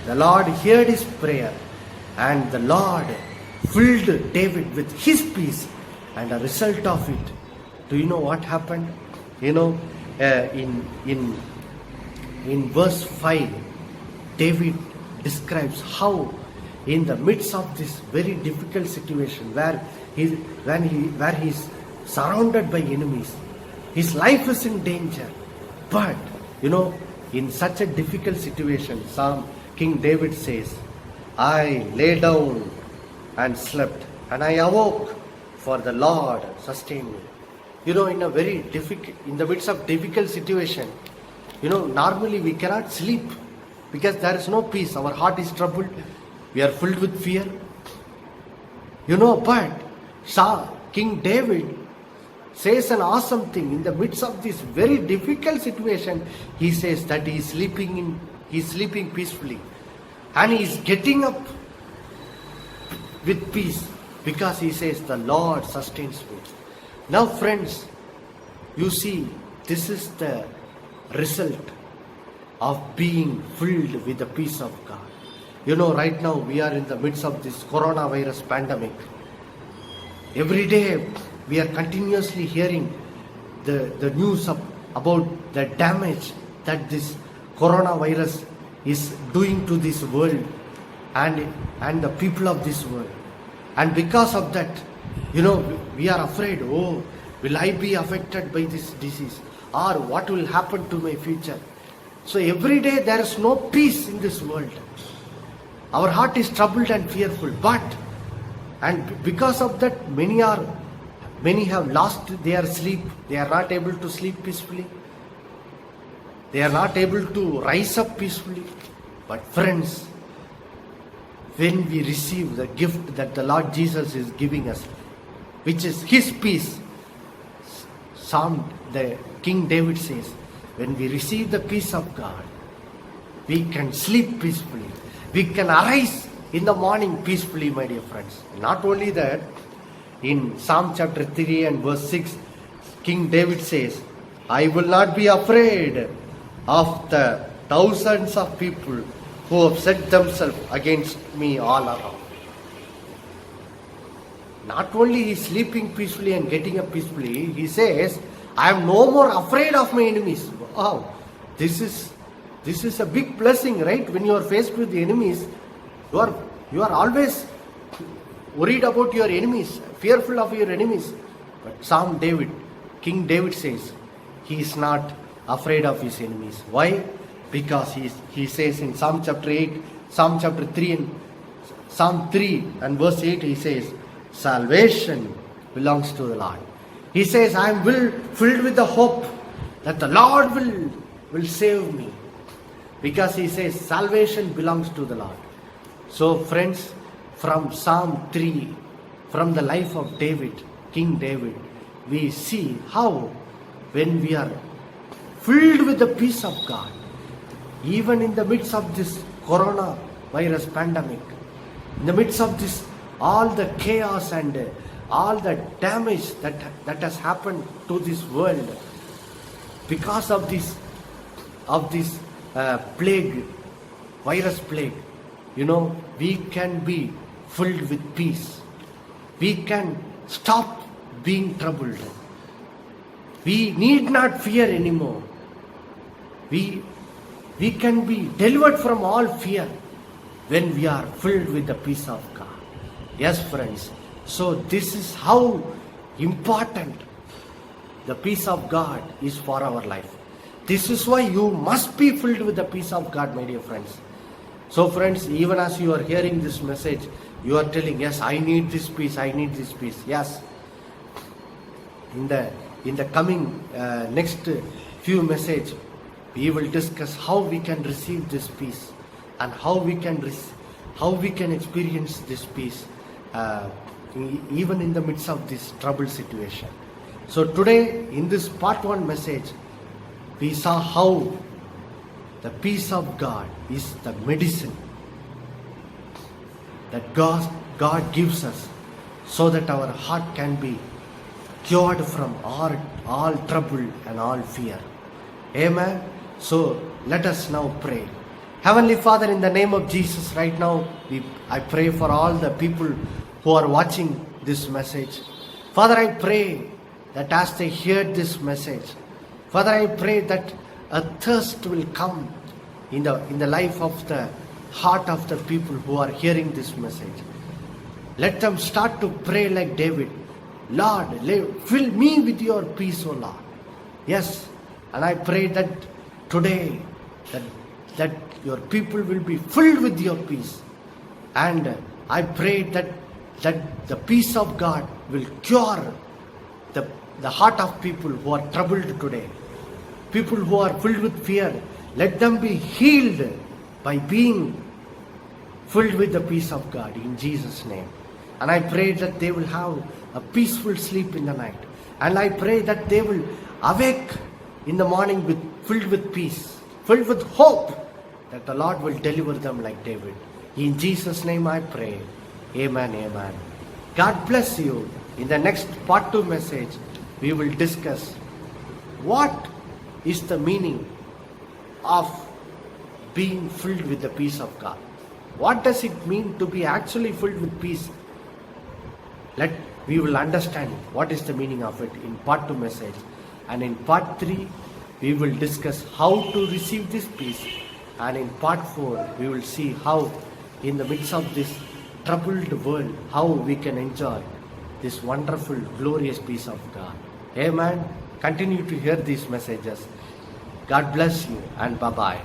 The Lord heard his prayer, and the Lord filled David with his peace. And a result of it, do you know what happened? You know, in verse 5, David describes how in the midst of this very difficult situation where he's surrounded by enemies, his life is in danger. But you know, in such a difficult situation, King David says, I lay down and slept, and I awoke, for the Lord sustained me. You know, in the midst of difficult situation, you know, normally we cannot sleep because there is no peace. Our heart is troubled. We are filled with fear. You know, but King David says an awesome thing. In the midst of this very difficult situation, he says that he is sleeping peacefully. And he is getting up with peace because he says, the Lord sustains me. Now friends, you see, this is the result of being filled with the peace of God. You know, right now we are in the midst of this coronavirus pandemic. Every day we are continuously hearing the news about the damage that this coronavirus is doing to this world and the people of this world. And because of that, you know, we are afraid, oh, will I be affected by this disease? Or what will happen to my future? So every day there is no peace in this world. Our heart is troubled and fearful. And because of that, many have lost their sleep. They are not able to sleep peacefully. They are not able to rise up peacefully. But friends, when we receive the gift that the Lord Jesus is giving us, which is his peace, the King David says, when we receive the peace of God, we can sleep peacefully. We can arise in the morning peacefully, my dear friends. Not only that, in Psalm chapter 3 and verse 6, King David says, I will not be afraid of the thousands of people who have set themselves against me all around. Not only he is sleeping peacefully and getting up peacefully, he says, I am no more afraid of my enemies. Wow, this is a big blessing, right? When you are faced with the enemies, you are always worried about your enemies, fearful of your enemies. But King David says, he is not afraid of his enemies. Why? Because he says in Psalm 3 and verse 8, he says, salvation belongs to the Lord. He says, I am filled with the hope that the Lord will save me. Because he says, salvation belongs to the Lord. So friends, from Psalm 3, from the life of David, King David, we see how when we are filled with the peace of God, even in the midst of this coronavirus pandemic, in the midst of this, all the chaos and all the damage that has happened to this world, because of this virus plague, you know, we can be filled with peace. We can stop being troubled. We need not fear anymore. We can be delivered from all fear when we are filled with the peace of God. Yes, friends. So this is how important the peace of God is for our life. This is why you must be filled with the peace of God, my dear friends. So friends, even as you are hearing this message, you are telling, yes, I need this peace, I need this peace. Yes. In the coming next few message, we will discuss how we can receive this peace and how we can experience this peace even in the midst of this troubled situation. So today, in this part 1 message, we saw how the peace of God is the medicine that God gives us so that our heart can be cured from all trouble and all fear. Amen. So let us now pray. Heavenly Father, in the name of Jesus, right now, I pray for all the people who are watching this message. Father, I pray that as they hear this message, Father, I pray that a thirst will come in the life of the heart of the people who are hearing this message. Let them start to pray like David. Lord, fill me with your peace, O Lord. Yes, and I pray that today that your people will be filled with your peace. And I pray that the peace of God will cure the heart of people who are troubled today. People who are filled with fear, let them be healed by being filled with the peace of God in Jesus' name. And I pray that they will have a peaceful sleep in the night. And I pray that they will awake in the morning filled with peace, filled with hope that the Lord will deliver them like David. In Jesus' name I pray. Amen, amen. God bless you. In the next part 2 message, we will discuss what is the meaning of being filled with the peace of God. What does it mean to be actually filled with peace? We will understand what is the meaning of it in part 2 message. And in part 3, we will discuss how to receive this peace. And in part 4, we will see how in the midst of this troubled world, how we can enjoy this wonderful, glorious peace of God. Amen. Continue to hear these messages. God bless you and bye-bye.